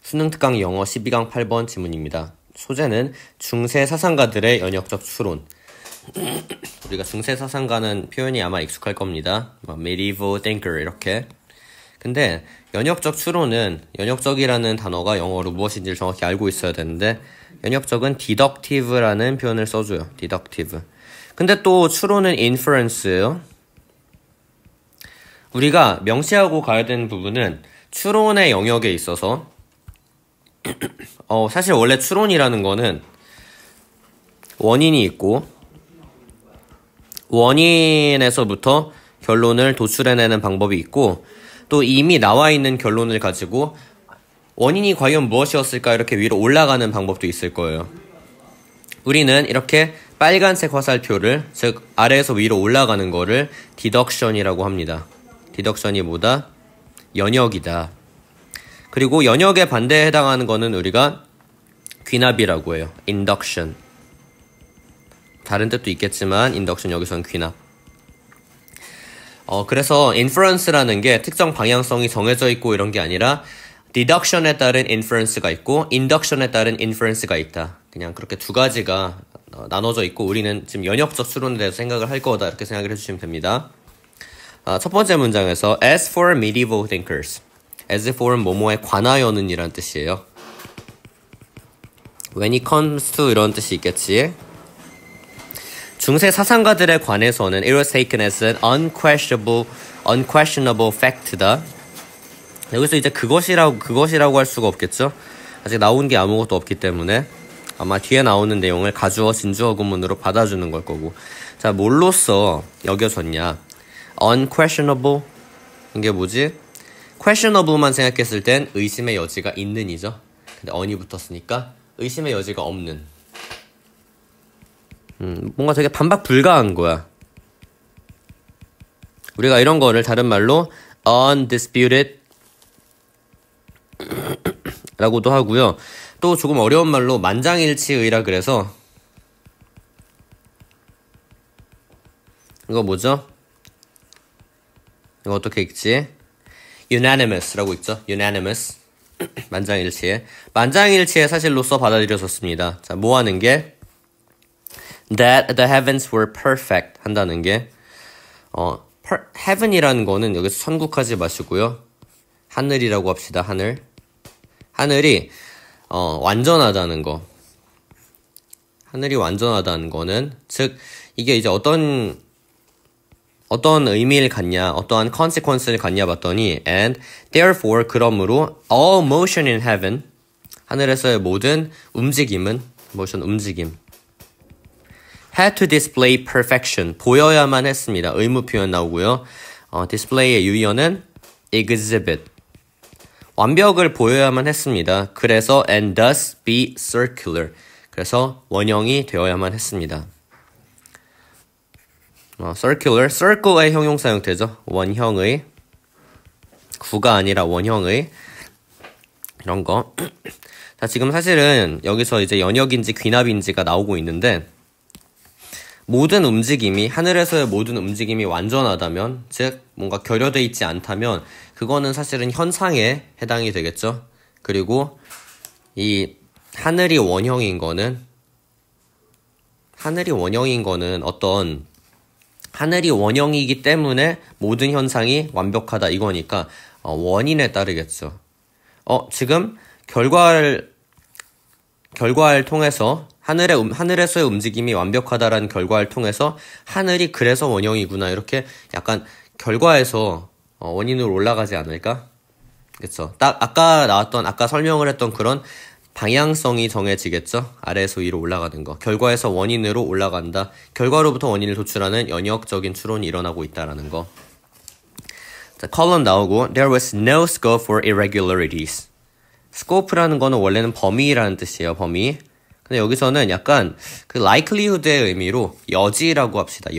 수능 특강 영어 12강 8번 지문입니다. 소재는 중세 사상가들의 연역적 추론. 우리가 중세 사상가는 표현이 아마 익숙할 겁니다. medieval thinker 이렇게. 근데 연역적 추론은 연역적이라는 단어가 영어로 무엇인지를 정확히 알고 있어야 되는데 연역적은 deductive라는 표현을 써줘요. deductive. 근데 또 추론은 inference예요. 우리가 명시하고 가야 되는 부분은 추론의 영역에 있어서 사실 원래 추론이라는 거는 원인이 있고 원인에서부터 결론을 도출해내는 방법이 있고 또 이미 나와 있는 결론을 가지고 원인이 과연 무엇이었을까 이렇게 위로 올라가는 방법도 있을 거예요. 우리는 이렇게 빨간색 화살표를 즉 아래에서 위로 올라가는 거를 디덕션이라고 합니다. 디덕션이 뭐다? 연역이다. 그리고 연역에 반대에 해당하는 거는 우리가 귀납이라고 해요. induction. 다른 뜻도 있겠지만 induction 여기서는 귀납. 그래서 inference라는 게 특정 방향성이 정해져 있고 이런 게 아니라 deduction에 따른 inference가 있고 induction에 따른 inference가 있다. 그냥 그렇게 두 가지가 나눠져 있고 우리는 지금 연역적 추론에 대해서 생각을 할 거다 이렇게 생각을 해주시면 됩니다. 첫 번째 문장에서 as for medieval thinkers, as for은 뭐뭐에 관하여는 이란 뜻이에요. when it comes to 이런 뜻이 있겠지. 중세 사상가들에 관해서는 it was taken as an unquestionable fact다. 여기서 이제 그것이라고 할 수가 없겠죠. 아직 나온 게 아무것도 없기 때문에 아마 뒤에 나오는 내용을 가주어 진주어 구문으로 받아주는 걸 거고. 자, 뭘로써 여겨졌냐? unquestionable 이게 뭐지? questionable만 생각했을 땐 의심의 여지가 있는 이죠. 근데 on이 붙었으니까 의심의 여지가 없는. 뭔가 되게 반박 불가한 거야. 우리가 이런 거를 다른 말로 undisputed 라고도 하고요. 또 조금 어려운 말로 만장일치의라 그래서 이거 뭐죠? 이거 어떻게 읽지? unanimous라고 있죠. unanimous. 만장일치에. 만장일치의 사실로서 받아들여졌습니다. 자, 뭐 하는 게? that the heavens were perfect 한다는 게 heaven이라는 거는 여기서 천국하지 마시고요. 하늘이라고 합시다. 하늘이 완전하다는 거. 하늘이 완전하다는 거는 즉 이게 이제 어떤 의미를 갖냐, 어떠한 consequence를 갖냐 봤더니 and therefore 그러므로 all motion in heaven 하늘에서의 모든 움직임은 motion 움직임 had to display perfection 보여야만 했습니다. 의무 표현 나오고요. display의 유의어는 exhibit 완벽을 보여야만 했습니다. 그래서 and thus be circular 그래서 원형이 되어야만 했습니다. circular, circle의 형용사 형태죠. 원형의 구가 아니라 원형의 이런 거. 자, 지금 사실은 여기서 이제 연역인지 귀납인지가 나오고 있는데 모든 움직임이 하늘에서의 모든 움직임이 완전하다면 즉 뭔가 결여돼 있지 않다면 그거는 사실은 현상에 해당이 되겠죠. 그리고 이 하늘이 원형인 거는 어떤 하늘이 원형이기 때문에 모든 현상이 완벽하다 이거니까 원인에 따르겠죠. 지금 결과를 통해서 하늘에서의 움직임이 완벽하다라는 결과를 통해서 하늘이 그래서 원형이구나 이렇게 약간 결과에서 원인으로 올라가지 않을까? 그쵸? 딱 아까 설명을 했던 그런 방향성이 정해지겠죠? 아래에서 위로 올라가는 거. 결과에서 원인으로 올라간다. 결과로부터 원인을 도출하는 연역적인 추론이 일어나고 있다라는 거. 자, 컬럼 나오고 There was no scope for irregularities. scope라는 거는 원래는 범위라는 뜻이에요. 범위. 근데 여기서는 약간 그 likelihood의 의미로 여지라고 합시다.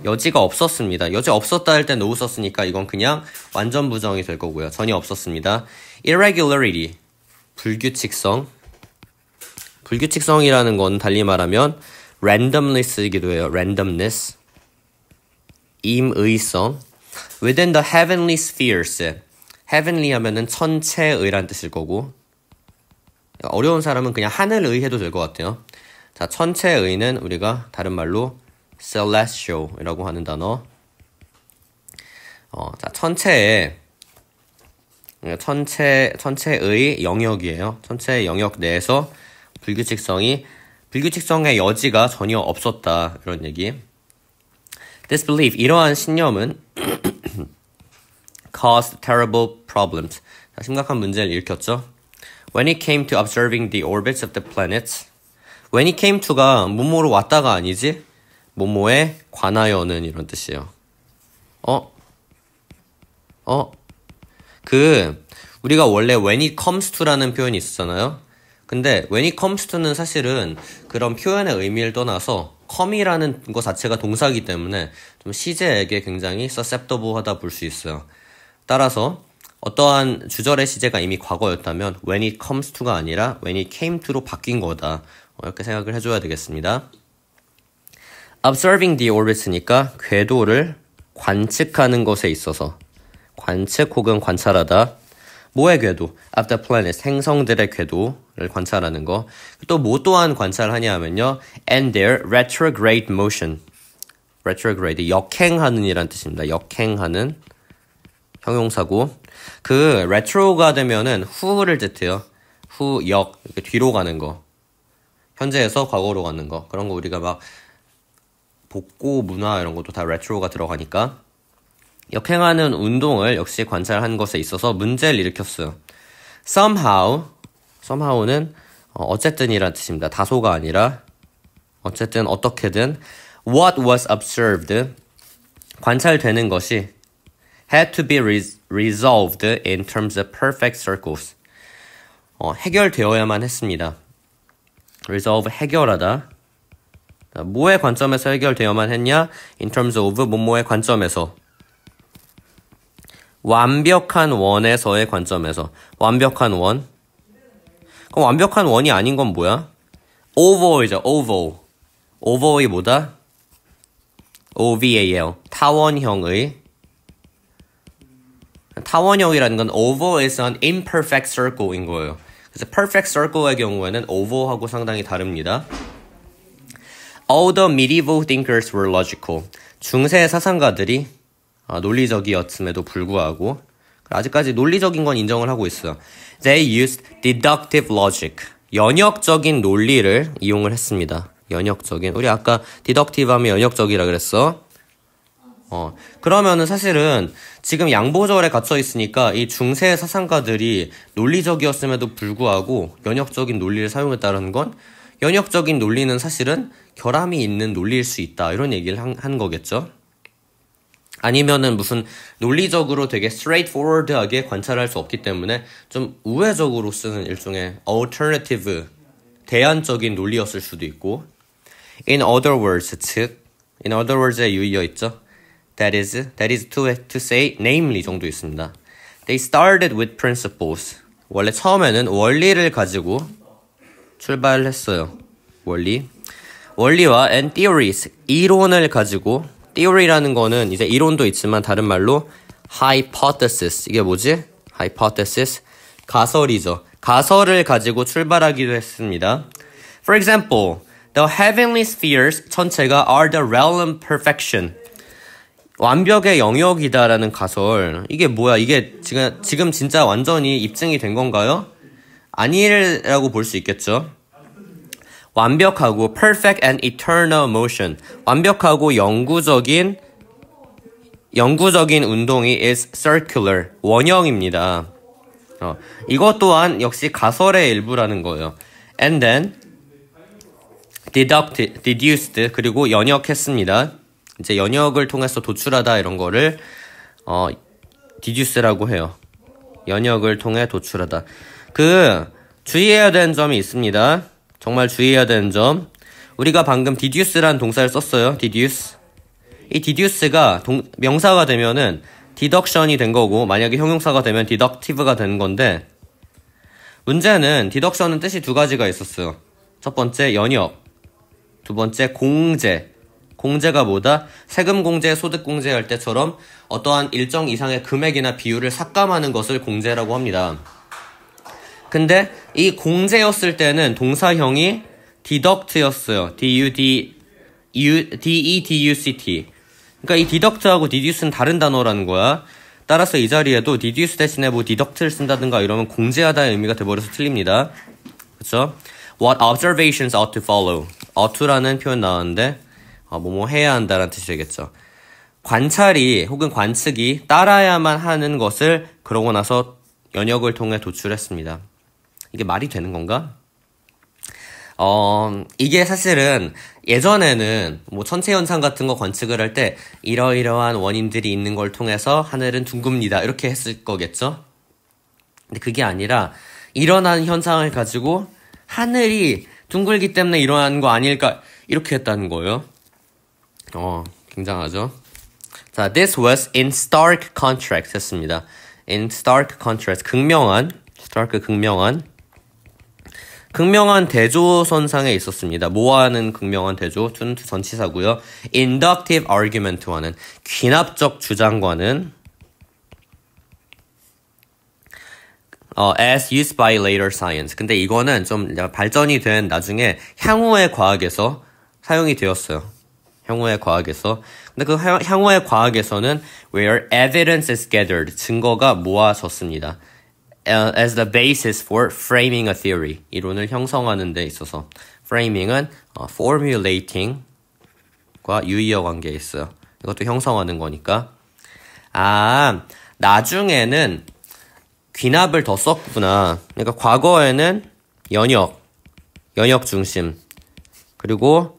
여지가 없었습니다. 여지 없었다 할 때 no 썼으니까 이건 그냥 완전 부정이 될 거고요. 전혀 없었습니다. irregularity, 불규칙성이라는 건 달리 말하면 randomness이기도 해요. randomness, 임의성. within the heavenly spheres, heavenly 하면은 천체의란 뜻일 거고, 어려운 사람은 그냥 하늘의 해도 될 것 같아요. 자, 천체의는 우리가 다른 말로 celestial이라고 하는 단어. 자, 천체의 영역이에요. 천체의 영역 내에서 불규칙성의 여지가 전혀 없었다. 이런 얘기. This belief, 이러한 신념은 caused terrible problems. 자, 심각한 문제를 일으켰죠. When it came to observing the orbits of the planets, when it came to가 뭐뭐로 왔다가 아니지? 뭐뭐에 관하여는 이런 뜻이에요. 우리가 원래 when it comes to라는 표현이 있었잖아요. 근데 when it comes to는 사실은 그런 표현의 의미를 떠나서 come이라는 것 자체가 동사이기 때문에 좀 시제에게 굉장히 susceptible하다 볼 수 있어요. 따라서 어떠한 주절의 시제가 이미 과거였다면 when it comes to가 아니라 when it came to로 바뀐 거다. 이렇게 생각을 해줘야 되겠습니다. Observing the orbits니까 궤도를 관측하는 것에 있어서 관측 혹은 관찰하다. 뭐의 궤도? Of the planets, 행성들의 궤도를 관찰하는 거. 또 뭐 또한 관찰하냐 하면요. And their retrograde motion. retrograde, 역행하는 이란 뜻입니다. 역행하는 형용사고. 그 retro가 되면은 후를 뜻해요. 후, 역, 이렇게 뒤로 가는 거. 현재에서 과거로 가는 거. 그런 거 우리가 막 복고 문화 이런 것도 다 retro가 들어가니까. 역행하는 운동을 역시 관찰한 것에 있어서 문제를 일으켰어요. somehow는 어쨌든이란 뜻입니다. 다소가 아니라 어쨌든 어떻게든 what was observed 관찰되는 것이 had to be resolved in terms of perfect circles 해결되어야만 했습니다. resolve 해결하다. 뭐의 관점에서 해결되어야만 했냐? in terms of 뭐뭐의 관점에서 완벽한 원에서의 관점에서 완벽한 원. 그럼 완벽한 원이 아닌 건 뭐야? oval이죠. oval이 뭐다? oval 타원형이라는 건 oval is an imperfect circle인 거예요. 그래서 perfect circle의 경우에는 oval하고 상당히 다릅니다. All the medieval thinkers were logical. 중세 사상가들이 논리적이었음에도 불구하고 아직까지 논리적인 건 인정을 하고 있어요. They used deductive logic. 연역적인 논리를 이용을 했습니다. 연역적인. 우리 아까 deductive 하면 연역적이라 그랬어. 그러면은 사실은 지금 양보절에 갇혀 있으니까 이 중세 사상가들이 논리적이었음에도 불구하고 연역적인 논리를 사용했다는 건 연역적인 논리는 사실은 결함이 있는 논리일 수 있다. 이런 얘기를 한 거겠죠. 아니면은 무슨 논리적으로 되게 straightforward하게 관찰할 수 없기 때문에 좀 우회적으로 쓰는 일종의 alternative, 대안적인 논리였을 수도 있고 in other words, 즉 in other words에 유의어 있죠. That is to say, namely 정도 있습니다. They started with principles. 원래 처음에는 원리를 가지고 출발을 했어요. 원리와 and theories, 이론을 가지고 theory라는 거는 이제 이론도 있지만 다른 말로 hypothesis. 이게 뭐지? hypothesis. 가설이죠. 가설을 가지고 출발하기도 했습니다. For example, the heavenly spheres 천체가 are the realm perfection. 완벽의 영역이다라는 가설. 이게 뭐야? 이게 지금 진짜 완전히 입증이 된 건가요? 아니라고 볼 수 있겠죠. 완벽하고 perfect and eternal motion. 완벽하고 영구적인 운동이 is circular. 원형입니다. 이것 또한 역시 가설의 일부라는 거예요. And then deduced 그리고 연역했습니다. 이제 연역을 통해서 도출하다 이런 거를 deduce라고 해요. 연역을 통해 도출하다. 주의해야 되는 점이 있습니다. 정말 주의해야 되는 점. 우리가 방금 deduce란 동사를 썼어요. deduce. 이 deduce가 명사가 되면은 deduction이 된 거고 만약에 형용사가 되면 deductive가 되는 건데 문제는 deduction은 뜻이 두 가지가 있었어요. 첫 번째 연역, 두 번째 공제. 공제가 뭐다? 세금 공제, 소득 공제할 때처럼 어떠한 일정 이상의 금액이나 비율을 삭감하는 것을 공제라고 합니다. 근데 이 공제였을 때는 동사형이 deduct였어요. D-E-D-U-C-T. 그러니까 이 deduct하고 deduce는 다른 단어라는 거야. 따라서 이 자리에도 deduce 대신에 뭐 deduct를 쓴다든가 이러면 공제하다의 의미가 돼버려서 틀립니다. 그쵸? What observations ought to follow? oughto라는 표현 나왔는데 뭐뭐 해야 한다라는 뜻이 되겠죠. 관찰이 혹은 관측이 따라야만 하는 것을 그러고 나서 연역을 통해 도출했습니다. 이게 말이 되는 건가? 이게 사실은 예전에는 뭐 천체현상 같은 거 관측을 할 때 이러이러한 원인들이 있는 걸 통해서 하늘은 둥굽니다. 이렇게 했을 거겠죠? 근데 그게 아니라 일어나는 현상을 가지고 하늘이 둥글기 때문에 일어나는 거 아닐까 이렇게 했다는 거예요. 굉장하죠? 자, this was in stark contrast 했습니다. in stark contrast, 극명한 대조선상에 있었습니다. 뭐와는 극명한 대조? to는 전치사고요. inductive argument와는 귀납적 주장과는 as used by later science. 근데 이거는 좀 발전이 된 나중에 향후의 과학에서 사용이 되었어요. 향후의 과학에서. 근데 그 향후의 과학에서는 where evidence is gathered, 증거가 모아졌습니다. as the basis for framing a theory, 이론을 형성하는 데 있어서 framing은 formulating과 유의어 관계에 있어요. 이것도 형성하는 거니까. 나중에는 귀납을 더 썼구나. 그러니까 과거에는 연역 중심, 그리고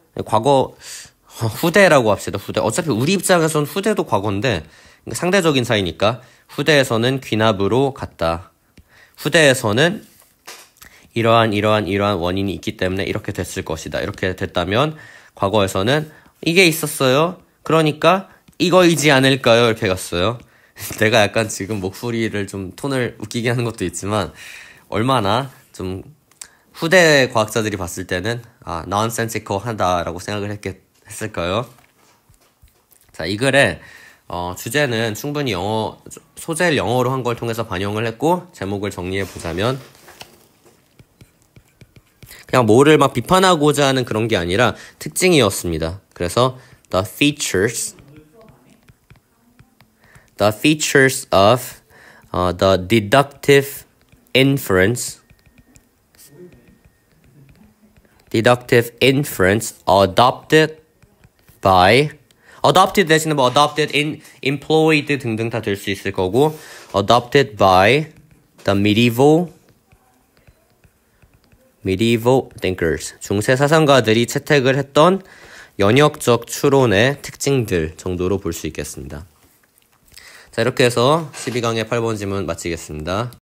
후대라고 합시다. 후대. 어차피 우리 입장에서는 후대도 과거인데 상대적인 사이니까 후대에서는 귀납으로 갔다. 후대에서는 이러한 원인이 있기 때문에 이렇게 됐을 것이다. 이렇게 됐다면 과거에서는 이게 있었어요. 그러니까 이거이지 않을까요? 이렇게 갔어요. 내가 약간 지금 목소리를 좀 톤을 웃기게 하는 것도 있지만 얼마나 좀 후대 과학자들이 봤을 때는 nonsensical 하다라고 생각을 했을까요? 자, 이 글에 주제는 충분히 소재를 영어로 한 걸 통해서 반영을 했고, 제목을 정리해 보자면 그냥 뭐를 막 비판하고자 하는 그런 게 아니라 특징이었습니다. 그래서 the features of the deductive inference adopted 대신에 뭐 adopted, employed 등등 다 될 수 있을 거고, adopted by the medieval thinkers, 중세 사상가들이 채택을 했던 연역적 추론의 특징들 정도로 볼 수 있겠습니다. 자, 이렇게 해서 12강의 8번 지문 마치겠습니다.